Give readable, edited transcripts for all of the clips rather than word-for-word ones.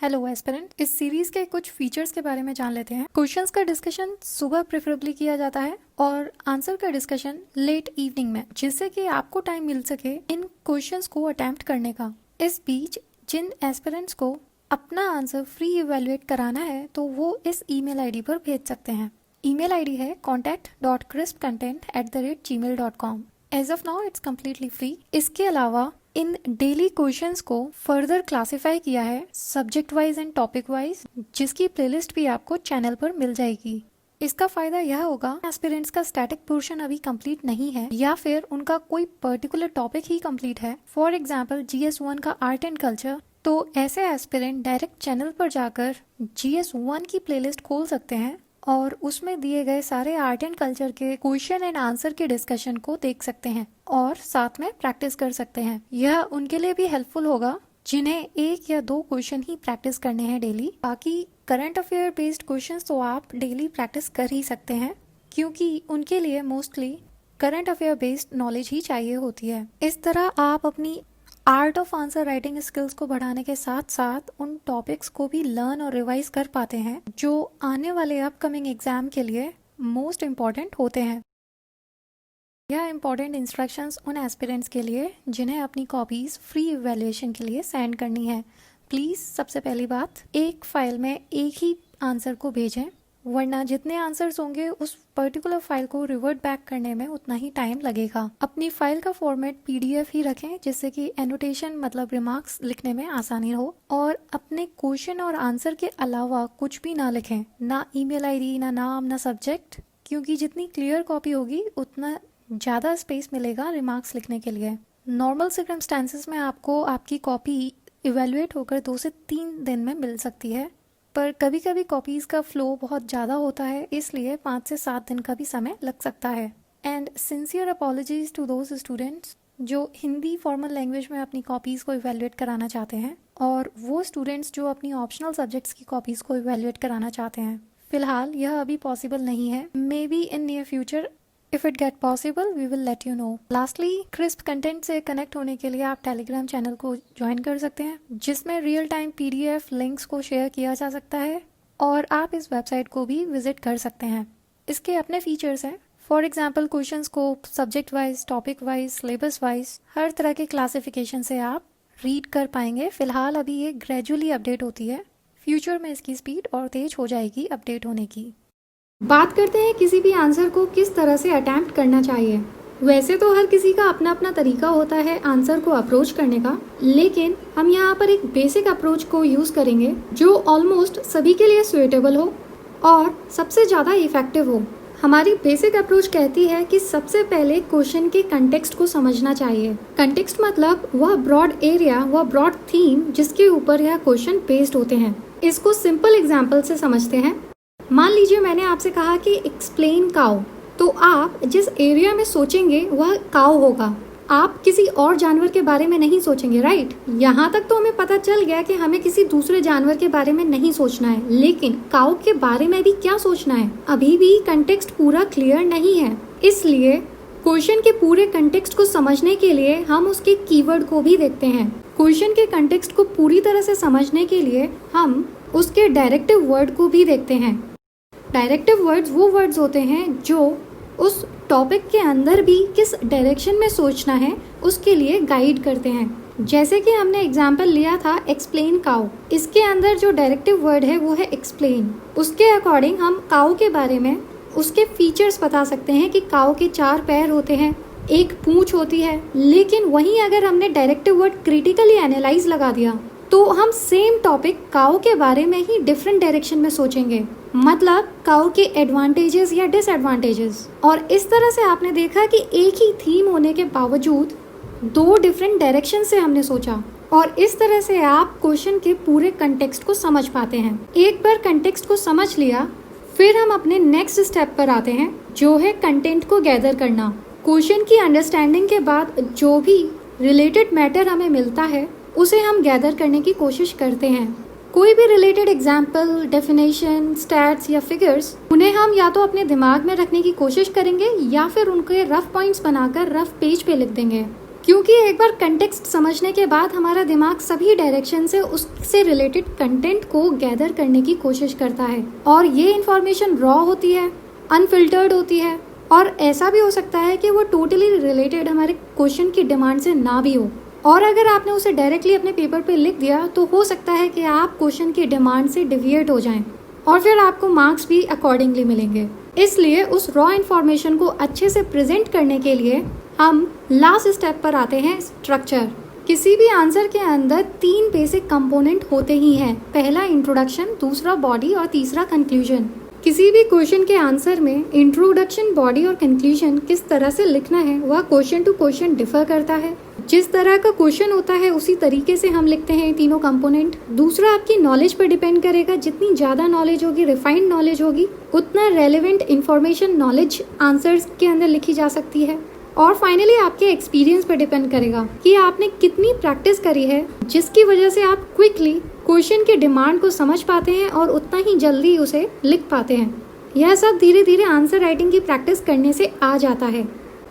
Hello aspirant, इस series के कुछ फीचर्स के बारे में जान लेते हैं। क्वेश्चंस का डिस्कशन सुबह प्रेफरेबली किया जाता है और आंसर का डिस्कशन लेट इवनिंग में, जिससे कि आपको टाइम मिल सके इन क्वेश्चंस को अटेम्प्ट करने का। इस बीच जिन एस्पिरेंट्स को अपना आंसर फ्री इवेलुएट कराना है तो वो इस ईमेल आईडी पर भेज सकते हैं। ईमेल आईडी है contact.crispcontent@gmail.com। As of now it's completely free. इसके अलावा इन डेली क्वेश्चंस को फर्दर क्लासिफाई किया है subject wise and topic wise, जिसकी प्लेलिस्ट भी आपको चैनल पर मिल जाएगी। इसका फायदा यह होगा, एस्पिरेंट्स का स्टैटिक पोर्शन अभी कंप्लीट नहीं है या फिर उनका कोई पर्टिकुलर टॉपिक ही कंप्लीट है, फॉर एग्जांपल GS1 का आर्ट एंड कल्चर, तो ऐसे एस्पिरेंट डायरेक्ट चैनल पर जाकर GS1 की प्लेलिस्ट खोल सकते हैं और उसमें दिए गए सारे आर्ट एंड कल्चर के क्वेश्चन एंड आंसर के डिस्कशन को देख सकते हैं और साथ में प्रैक्टिस कर सकते हैं। यह उनके लिए भी हेल्पफुल होगा जिन्हें 1 या 2 क्वेश्चन ही प्रैक्टिस करने हैं डेली। बाकी करंट अफेयर बेस्ड क्वेश्चंस तो आप डेली प्रैक्टिस कर ही सकते हैं, क्योंकि उनके लिए mostly current affair based knowledge ही चाहिए होती है। इस तरह आप अपनी art of answer writing skills को बढ़ाने के साथ साथ उन टॉपिक्स को भी लर्न और रिवाइज कर पाते हैं जो आने वाले अपकमिंग एग्जाम के लिए मोस्ट इम्पॉर्टेंट होते हैं। यह इम्पॉर्टेंट इंस्ट्रक्शंस उन एस्पिरेंट्स के लिए जिन्हें अपनी कॉपीज फ्री इवैल्यूएशन के लिए सेंड करनी है। प्लीज़ सबसे पहली बात, एक फाइल में एक ही आंसर को भेजें, वरना जितने आंसर्स होंगे उस पर्टिकुलर फाइल को रिवर्ट बैक करने में उतना ही टाइम लगेगा। अपनी फाइल का फॉर्मेट PDF ही रखें, जिससे कि एनोटेशन मतलब रिमार्क्स लिखने में आसानी हो, और अपने क्वेश्चन और आंसर के अलावा कुछ भी ना लिखें, ना ईमेल आईडी, ना नाम, ना सब्जेक्ट, क्योंकि जितनी क्लियर कॉपी होगी उतना ज़्यादा स्पेस मिलेगा रिमार्क्स लिखने के लिए। नॉर्मल सर्कमस्टांसेस में आपको आपकी कॉपी इवेलुएट होकर 2 से 3 दिन में मिल सकती है, पर कभी कभी कॉपीज़ का फ्लो बहुत ज़्यादा होता है, इसलिए 5 से 7 दिन का भी समय लग सकता है। And sincere apologies to those students जो हिंदी फॉर्मल लैंग्वेज में अपनी कॉपीज़ को इवेलुएट कराना चाहते हैं, और वो स्टूडेंट्स जो अपनी ऑप्शनल सब्जेक्ट्स की कॉपीज़ को इवेलुएट कराना चाहते हैं। फिलहाल यह अभी पॉसिबल नहीं है, maybe in near future if it get possible we will let you know. Lastly, Crisp Content से कनेक्ट होने के लिए आप टेलीग्राम चैनल को ज्वाइन कर सकते हैं, जिसमें रियल टाइम PDF लिंक्स को शेयर किया जा सकता है, और आप इस वेबसाइट को भी विजिट कर सकते हैं। इसके अपने फीचर्स हैं, फॉर एग्जाम्पल क्वेश्चंस को subject wise, topic wise, syllabus wise हर तरह के क्लासिफिकेशन से आप रीड कर पाएंगे। फिलहाल अभी ये ग्रेजुअली अपडेट होती है, फ्यूचर में इसकी स्पीड और तेज हो जाएगी अपडेट होने की। बात करते हैं किसी भी आंसर को किस तरह से अटेम्प्ट करना चाहिए। वैसे तो हर किसी का अपना अपना तरीका होता है आंसर को अप्रोच करने का, लेकिन हम यहाँ पर एक बेसिक अप्रोच को यूज़ करेंगे जो ऑलमोस्ट सभी के लिए सुइटेबल हो और सबसे ज़्यादा इफेक्टिव हो। हमारी बेसिक अप्रोच कहती है कि सबसे पहले क्वेश्चन के कंटेक्स्ट को समझना चाहिए। कंटेक्स्ट मतलब वह ब्रॉड एरिया, वह ब्रॉड थीम जिसके ऊपर यह क्वेश्चन बेस्ड होते हैं। इसको सिंपल एग्जाम्पल से समझते हैं। मान लीजिए मैंने आपसे कहा कि एक्सप्लेन काउ, तो आप जिस एरिया में सोचेंगे वह काउ होगा, आप किसी और जानवर के बारे में नहीं सोचेंगे, राइट। यहाँ तक तो हमें पता चल गया कि हमें किसी दूसरे जानवर के बारे में नहीं सोचना है, लेकिन काउ के बारे में भी क्या सोचना है, अभी भी कंटेक्स्ट पूरा क्लियर नहीं है। इसलिए क्वेश्चन के पूरे कंटेक्स्ट को समझने के लिए हम उसके कीवर्ड को भी देखते हैं। क्वेश्चन के कंटेक्स्ट को पूरी तरह से समझने के लिए हम उसके डायरेक्टिव वर्ड को भी देखते हैं। डायरेक्टिव वर्ड्स वो वर्ड्स होते हैं जो उस टॉपिक के अंदर भी किस डायरेक्शन में सोचना है उसके लिए गाइड करते हैं। जैसे कि हमने एग्जाम्पल लिया था एक्सप्लेन काउ, इसके अंदर जो डायरेक्टिव वर्ड है वो है एक्सप्लेन। उसके अकॉर्डिंग हम काउ के बारे में उसके फीचर्स बता सकते हैं कि काउ के 4 पैर होते हैं, 1 पूंछ होती है। लेकिन वहीं अगर हमने डायरेक्टिव वर्ड क्रिटिकली एनालाइज लगा दिया तो हम सेम टॉपिक काउ के बारे में ही डिफरेंट डायरेक्शन में सोचेंगे, मतलब काउ के एडवांटेजेस या डिसएडवांटेजेस। और इस तरह से आपने देखा कि एक ही थीम होने के बावजूद 2 डिफरेंट डायरेक्शन से हमने सोचा, और इस तरह से आप क्वेश्चन के पूरे कंटेक्स्ट को समझ पाते हैं। एक बार कंटेक्स्ट को समझ लिया, फिर हम अपने नेक्स्ट स्टेप पर आते हैं, जो है कंटेंट को गैदर करना। क्वेश्चन की अंडरस्टैंडिंग के बाद जो भी रिलेटेड मैटर हमें मिलता है उसे हम गैदर करने की कोशिश करते हैं। कोई भी रिलेटेड एग्जाम्पल, डेफिनेशन, स्टैट्स या फिगर्स, उन्हें हम या तो अपने दिमाग में रखने की कोशिश करेंगे या फिर उनके रफ पॉइंट्स बनाकर रफ पेज पे लिख देंगे। क्योंकि एक बार कंटेक्स्ट समझने के बाद हमारा दिमाग सभी डायरेक्शन से उससे रिलेटेड कंटेंट को गैदर करने की कोशिश करता है, और ये इन्फॉर्मेशन रॉ होती है, अनफिल्टर्ड होती है, और ऐसा भी हो सकता है कि वो टोटली रिलेटेड हमारे क्वेश्चन की डिमांड से ना भी हो। और अगर आपने उसे डायरेक्टली अपने पेपर पे लिख दिया तो हो सकता है कि आप क्वेश्चन की डिमांड से डिविएट हो जाएं, और फिर आपको मार्क्स भी अकॉर्डिंगली मिलेंगे। इसलिए उस रॉ इन्फॉर्मेशन को अच्छे से प्रेजेंट करने के लिए हम लास्ट स्टेप पर आते हैं, स्ट्रक्चर। किसी भी आंसर के अंदर 3 बेसिक कंपोनेंट होते ही हैं। पहला इंट्रोडक्शन, दूसरा बॉडी और तीसरा कंक्लूजन। किसी भी क्वेश्चन के आंसर में इंट्रोडक्शन, बॉडी और कंक्लूजन किस तरह से लिखना है वह क्वेश्चन टू क्वेश्चन डिफर करता है। जिस तरह का क्वेश्चन होता है उसी तरीके से हम लिखते हैं तीनों कंपोनेंट। दूसरा आपकी नॉलेज पर डिपेंड करेगा। जितनी ज़्यादा नॉलेज होगी, रिफाइंड नॉलेज होगी, उतना रेलेवेंट इंफॉर्मेशन नॉलेज आंसर्स के अंदर लिखी जा सकती है। और फाइनली आपके एक्सपीरियंस पर डिपेंड करेगा कि आपने कितनी प्रैक्टिस करी है, जिसकी वजह से आप क्विकली क्वेश्चन के डिमांड को समझ पाते हैं और उतना ही जल्दी उसे लिख पाते हैं। यह सब धीरे धीरे आंसर राइटिंग की प्रैक्टिस करने से आ जाता है।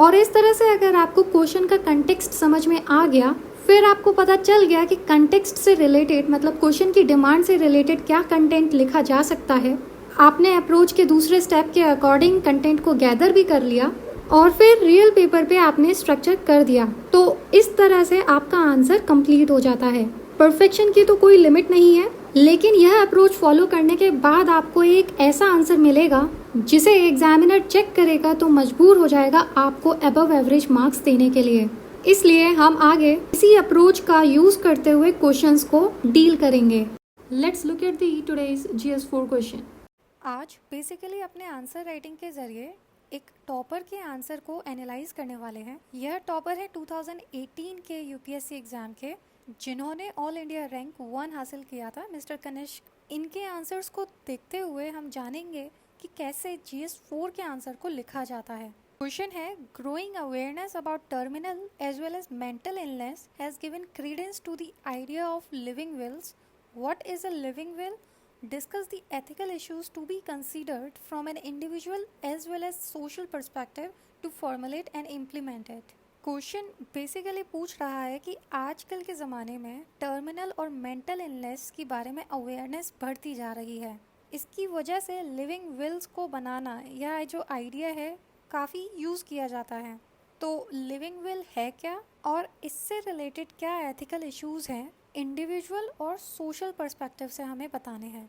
और इस तरह से अगर आपको क्वेश्चन का कंटेक्स्ट समझ में आ गया, फिर आपको पता चल गया कि कंटेक्स्ट से रिलेटेड मतलब क्वेश्चन की डिमांड से रिलेटेड क्या कंटेंट लिखा जा सकता है, आपने अप्रोच के दूसरे स्टेप के अकॉर्डिंग कंटेंट को गैदर भी कर लिया और फिर रियल पेपर पे आपने स्ट्रक्चर कर दिया, तो इस तरह से आपका आंसर कंप्लीट हो जाता है। परफेक्शन की तो कोई लिमिट नहीं है, लेकिन यह अप्रोच फॉलो करने के बाद आपको एक ऐसा आंसर मिलेगा जिसे एग्जामिनर चेक करेगा तो मजबूर हो जाएगा आपको अबव एवरेज मार्क्स देने के लिए। इसलिए हम आगे इसी अप्रोच का यूज करते हुए क्वेश्चंस को डील करेंगे। Let's look at the today's GS4 question. आज बेसिकली अपने आंसर राइटिंग के जरिए एक टॉपर के आंसर को एनालाइज करने वाले हैं। यह टॉपर है 2018 के यूपीएससी एग्जाम के, जिन्होंने ऑल इंडिया रैंक 1 हासिल किया था, मिस्टर कनिष्क। इनके आंसर्स को देखते हुए हम जानेंगे कि कैसे GS4 के आंसर को लिखा जाता है। क्वेश्चन है, growing awareness about terminal as well as mental illness has given credence to the idea of living wills. What is a living will? Discuss the ethical issues to be considered from an individual as well as social perspective to formulate and implement it. Question basically पूछ रहा है कि आजकल के ज़माने में terminal और mental illness के बारे में अवेयरनेस बढ़ती जा रही है। इसकी वजह से लिविंग विल्स को बनाना या जो आइडिया है काफ़ी यूज़ किया जाता है। तो लिविंग विल है क्या और इससे रिलेटेड क्या एथिकल इश्यूज़ हैं, इंडिविजुअल और सोशल पर्सपेक्टिव से हमें बताने हैं।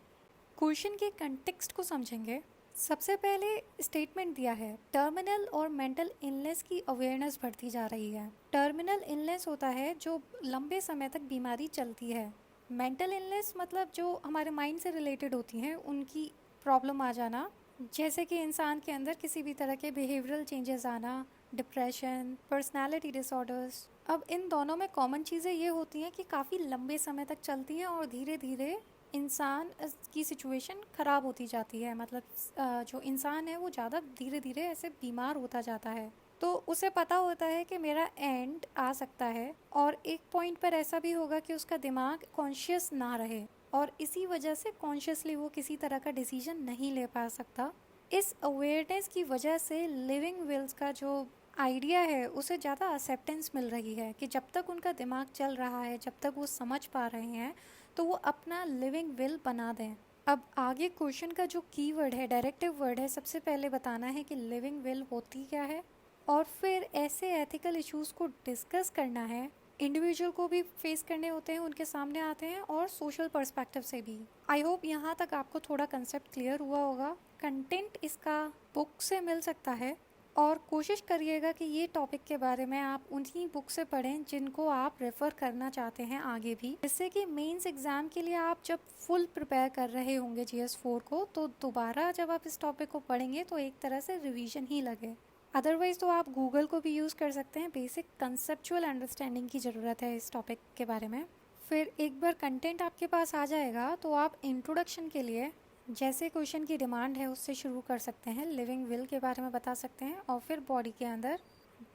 क्वेश्चन के कंटेक्स्ट को समझेंगे। सबसे पहले स्टेटमेंट दिया है, टर्मिनल और मेंटल इलनेस की अवेयरनेस बढ़ती जा रही है। टर्मिनल इलनेस होता है जो लंबे समय तक बीमारी चलती है। मेंटल इलनेस मतलब जो हमारे माइंड से रिलेटेड होती हैं, उनकी प्रॉब्लम आ जाना, जैसे कि इंसान के अंदर किसी भी तरह के बिहेवियरल चेंजेस आना, डिप्रेशन, पर्सनालिटी डिसऑर्डर्स। अब इन दोनों में कॉमन चीज़ें ये होती हैं कि काफ़ी लंबे समय तक चलती हैं और धीरे धीरे इंसान की सिचुएशन ख़राब होती जाती है। मतलब जो इंसान है वो ज़्यादा धीरे धीरे ऐसे बीमार होता जाता है, तो उसे पता होता है कि मेरा एंड आ सकता है, और एक पॉइंट पर ऐसा भी होगा कि उसका दिमाग कॉन्शियस ना रहे और इसी वजह से कॉन्शियसली वो किसी तरह का डिसीजन नहीं ले पा सकता। इस अवेयरनेस की वजह से लिविंग विल्स का जो आइडिया है उसे ज़्यादा एक्सेप्टेंस मिल रही है कि जब तक उनका दिमाग चल रहा है, जब तक वो समझ पा रहे हैं, तो वो अपना लिविंग विल बना दें। अब आगे क्वेश्चन का जो कीवर्ड है, डायरेक्टिव वर्ड है, सबसे पहले बताना है कि लिविंग विल होती क्या है, और फिर ऐसे एथिकल इश्यूज़ को डिस्कस करना है। इंडिविजुअल को भी फेस करने होते हैं, उनके सामने आते हैं, और सोशल पर्सपेक्टिव से भी। आई होप यहाँ तक आपको थोड़ा कंसेप्ट क्लियर हुआ होगा। कंटेंट इसका बुक से मिल सकता है, और कोशिश करिएगा कि ये टॉपिक के बारे में आप उन्हीं बुक से पढ़ें जिनको आप रेफ़र करना चाहते हैं आगे भी, जिससे कि मेंस एग्ज़ाम के लिए आप जब फुल प्रिपेयर कर रहे होंगे GS4 को, तो दोबारा जब आप इस टॉपिक को पढ़ेंगे तो एक तरह से रिवीजन ही लगे। अदरवाइज़ तो आप गूगल को भी यूज़ कर सकते हैं। बेसिक कंसेप्चुअल अंडरस्टैंडिंग की ज़रूरत है इस टॉपिक के बारे में। फिर एक बार कंटेंट आपके पास आ जाएगा तो आप इंट्रोडक्शन के लिए जैसे क्वेश्चन की डिमांड है उससे शुरू कर सकते हैं, लिविंग विल के बारे में बता सकते हैं, और फिर बॉडी के अंदर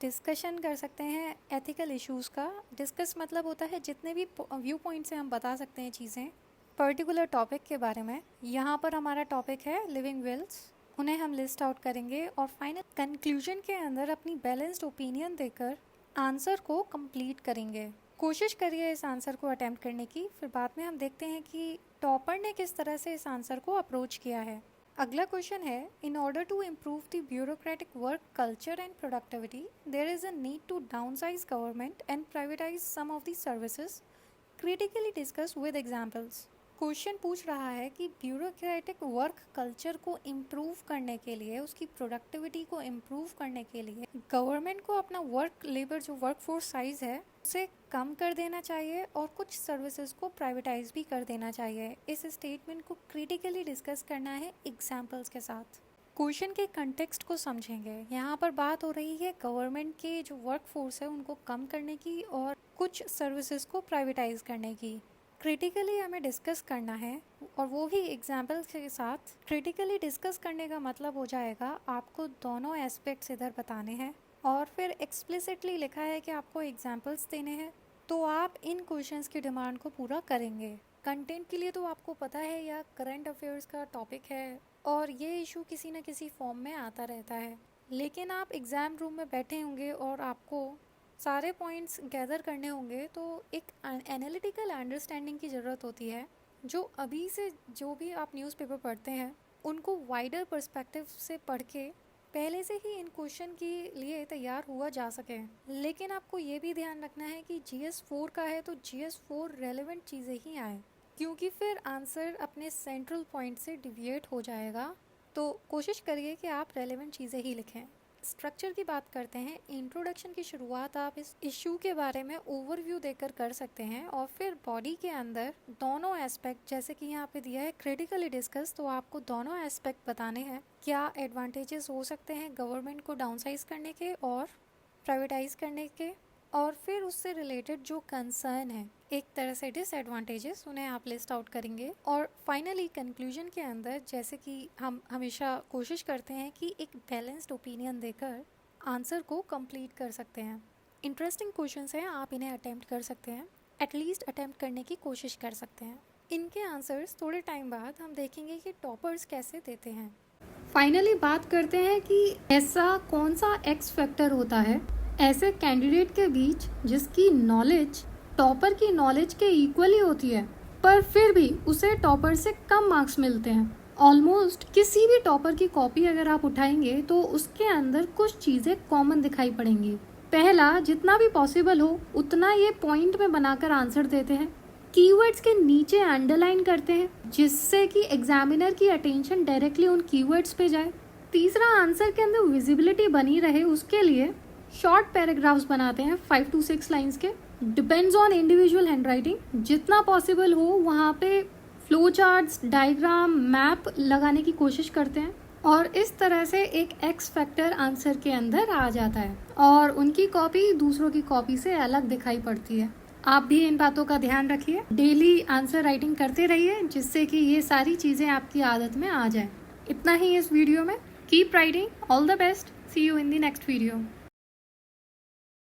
डिस्कशन कर सकते हैं एथिकल इश्यूज़ का। डिस्कस मतलब होता है जितने भी व्यू पॉइंट से हम बता सकते हैं चीज़ें पर्टिकुलर टॉपिक के बारे में। यहाँ पर हमारा टॉपिक है लिविंग विल्स, उन्हें हम लिस्ट आउट करेंगे और फाइनल कंक्लूजन के अंदर अपनी बैलेंस्ड ओपिनियन देकर आंसर को कंप्लीट करेंगे। कोशिश करिए इस आंसर को अटेम्प्ट करने की, फिर बाद में हम देखते हैं कि टॉपर ने किस तरह से इस आंसर को अप्रोच किया है। अगला क्वेश्चन है, in order to improve the bureaucratic work culture and productivity there is a need to downsize government and privatize some of the services, critically discuss with examples. Question पूछ रहा है कि bureaucratic work culture को improve करने के लिए, उसकी productivity को इम्प्रूव करने के लिए गवर्नमेंट को अपना वर्क लेबर जो वर्क फोर्स साइज है उसे कम कर देना चाहिए और कुछ सर्विसेज को प्राइवेटाइज भी कर देना चाहिए। इस स्टेटमेंट को क्रिटिकली डिस्कस करना है एग्जाम्पल्स के साथ। क्वेश्चन के कंटेक्स्ट को समझेंगे। यहाँ पर बात हो रही है गवर्नमेंट के जो वर्क फोर्स है उनको कम करने की और कुछ सर्विसेज को प्राइवेटाइज करने की। क्रिटिकली हमें डिस्कस करना है और वो भी एग्जाम्पल्स के साथ। क्रिटिकली डिस्कस करने का मतलब हो जाएगा आपको दोनों एस्पेक्ट्स इधर बताने हैं और फिर एक्सप्लिसिटली लिखा है कि आपको एग्जाम्पल्स देने हैं, तो आप इन क्वेश्चंस की डिमांड को पूरा करेंगे। कंटेंट के लिए तो आपको पता है या करंट अफेयर्स का टॉपिक है और ये इशू किसी न किसी फॉर्म में आता रहता है, लेकिन आप एग्ज़ाम रूम में बैठे होंगे और आपको सारे पॉइंट्स गैदर करने होंगे, तो एक एनालिटिकल अंडरस्टैंडिंग की ज़रूरत होती है। जो अभी से जो भी आप न्यूज़पेपर पढ़ते हैं उनको वाइडर पर्सपेक्टिव से पढ़ के पहले से ही इन क्वेश्चन के लिए तैयार हुआ जा सके। लेकिन आपको ये भी ध्यान रखना है कि GS4 का है तो GS4 रेलेवेंट चीज़ें ही आए, क्योंकि फिर आंसर अपने सेंट्रल पॉइंट से डिविएट हो जाएगा। तो कोशिश करिए कि आप रेलेवेंट चीज़ें ही लिखें। स्ट्रक्चर की बात करते हैं। इंट्रोडक्शन की शुरुआत आप इस इशू के बारे में ओवरव्यू देकर कर सकते हैं और फिर बॉडी के अंदर दोनों एस्पेक्ट, जैसे कि यहाँ पे दिया है क्रिटिकली डिस्कस, तो आपको दोनों एस्पेक्ट बताने हैं। क्या एडवांटेजेस हो सकते हैं गवर्नमेंट को डाउनसाइज करने के और प्राइवेटाइज करने के, और फिर उससे रिलेटेड जो कंसर्न है एक तरह से डिसएडवांटेजेस, उन्हें आप लिस्ट आउट करेंगे। और फाइनली कंक्लूजन के अंदर, जैसे कि हम हमेशा कोशिश करते हैं कि एक बैलेंस्ड ओपिनियन देकर आंसर को कंप्लीट कर सकते हैं। इंटरेस्टिंग क्वेश्चंस हैं, आप इन्हें अटेम्प्ट कर सकते हैं, एटलीस्ट अटेम्प्ट करने की कोशिश कर सकते हैं। इनके आंसर्स थोड़े टाइम बाद हम देखेंगे कि टॉपर्स कैसे देते हैं। फाइनली बात करते हैं कि ऐसा कौन सा एक्स फैक्टर होता है ऐसे कैंडिडेट के बीच जिसकी नॉलेज टॉपर की नॉलेज के इक्वली होती है, पर फिर भी उसे टॉपर से कम मार्क्स मिलते हैं। ऑलमोस्ट किसी भी टॉपर की कॉपी अगर आप उठाएंगे तो उसके अंदर कुछ चीज़ें कॉमन दिखाई पड़ेंगी। पहला, जितना भी पॉसिबल हो उतना ये पॉइंट में बनाकर आंसर देते हैं, कीवर्ड्स के नीचे अंडरलाइन करते हैं जिससे कि एग्जामिनर की अटेंशन डायरेक्टली उन कीवर्ड्स पे जाए। तीसरा, आंसर के अंदर विजिबिलिटी बनी रहे उसके लिए शॉर्ट पैराग्राफ्स बनाते हैं 5 to 6 लाइंस के। डिपेंड्स ऑन इंडिविजुअल हैंडराइटिंग, जितना पॉसिबल हो वहाँ पे फ्लो चार्ट्स, डायग्राम, मैप लगाने की कोशिश करते हैं और इस तरह से एक एक्स फैक्टर आंसर के अंदर आ जाता है और उनकी कॉपी दूसरों की कॉपी से अलग दिखाई पड़ती है। आप भी इन बातों का ध्यान रखिए, डेली आंसर राइटिंग करते रहिए जिससे कि ये सारी चीज़ें आपकी आदत में आ जाए। इतना ही इस वीडियो में। Keep writing, all the best, see you in the next video.